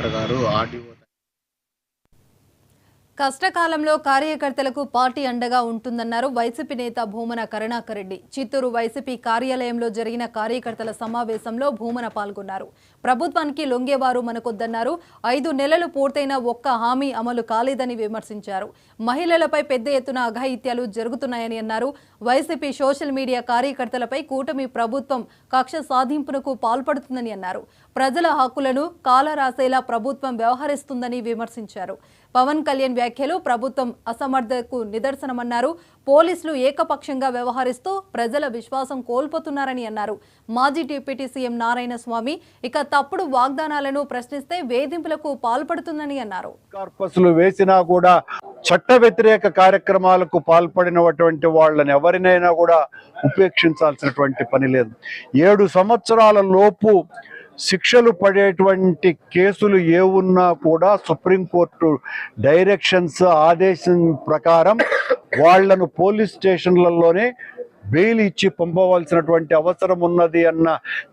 Collector గారు RDO కష్టకాలంలో కార్యకర్తలకు పార్టీ అండగా ఉంటుందన్నారు వైసీపీ నేత భూమన కరుణాకర్ రెడ్డి. చిత్తూరు వైసీపీ కార్యాలయంలో జరిగిన కార్యకర్తల సమావేశంలో భూమన పాల్గొన్నారు. ప్రభుత్వానికి లొంగేవారు మనకొద్దన్నారు. 5 నెలలు పూర్తయిన ఒక్క హామీ అమలు కాలేదని విమర్శించారు. మహిళలపై పెద్ద ఎత్తున అఘాయిత్యాలు జరుగుతున్నాయని అన్నారు. వైసీపీ సోషల్ మీడియా కార్యకర్తలపై కూటమి ప్రభుత్వం కక్ష సాధింపునకు పాల్పడుతుందని అన్నారు. ప్రజల హక్కులను కాలరాసేలా ప్రభుత్వం వ్యవహరిస్తుందని విమర్శించారు. పవన్ కళ్యాణ్ వ్యాఖ్యలు ప్రభుత్వం అసమర్థతకు నిదర్శనమన్నారు. పోలీసులు ఏకపక్షంగా వ్యవహరిస్తూ ప్రజల విశ్వాసం కోల్పోతున్నారని అన్నారు. మాజీ డిప్యూటీ సీఎం నారాయణ స్వామి ఇక తప్పుడు వాగ్దానాలను ప్రశ్నిస్తే వేధింపులకు పాల్పడుతుందని అన్నారు. కార్పస్లు వేసినా కూడా చట్ట వ్యతిరేక కార్యక్రమాలకు పాల్పడినటువంటి వాళ్ళని ఎవరినైనా కూడా ఉపేక్షించాల్సినటువంటి పని లేదు. 7 సంవత్సరాల లోపు శిక్షలు పడేటువంటి కేసులు ఏ ఉన్నా కూడా సుప్రీంకోర్టు డైరెక్షన్స్ ఆదేశం ప్రకారం వాళ్లను పోలీస్ స్టేషన్లలోనే బెయిల్ ఇచ్చి పంపవలసినటువంటి అవసరం ఉన్నది అన్న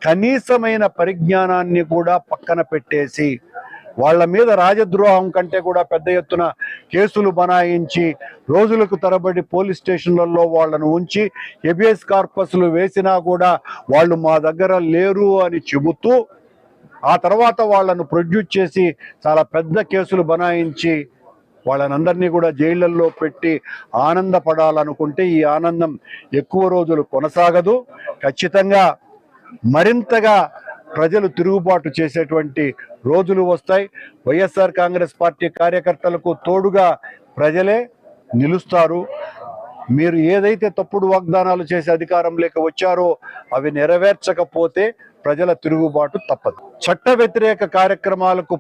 కనీసమైన పరిజ్ఞానాన్ని కూడా పక్కన పెట్టేసి వాళ్ళ మీద రాజద్రోహం కంటే కూడా పెద్ద ఎత్తున కేసులు బనాయించి రోజులకు తరబడి పోలీస్ స్టేషన్లలో వాళ్ళను ఉంచి హెబియస్ కార్పస్లు వేసినా కూడా వాళ్ళు మా దగ్గర లేరు అని చెబుతూ ఆ తర్వాత వాళ్ళను ప్రొడ్యూస్ చేసి చాలా పెద్ద కేసులు బనాయించి వాళ్ళనందరినీ కూడా జైళ్ళల్లో పెట్టి ఆనందపడాలనుకుంటే ఈ ఆనందం ఎక్కువ రోజులు కొనసాగదు. ఖచ్చితంగా మరింతగా ప్రజలు తిరుగుబాటు చేసేటువంటి రోజులు వస్తాయి. వైఎస్ఆర్ కాంగ్రెస్ పార్టీ కార్యకర్తలకు తోడుగా ప్రజలే నిలుస్తారు. మీరు ఏదైతే తప్పుడు వాగ్దానాలు చేసి అధికారంలోకి వచ్చారో అవి నెరవేర్చకపోతే ప్రజల తిరుగుబాటు తప్పదు. చట్ట వ్యతిరేక కార్యక్రమాలకు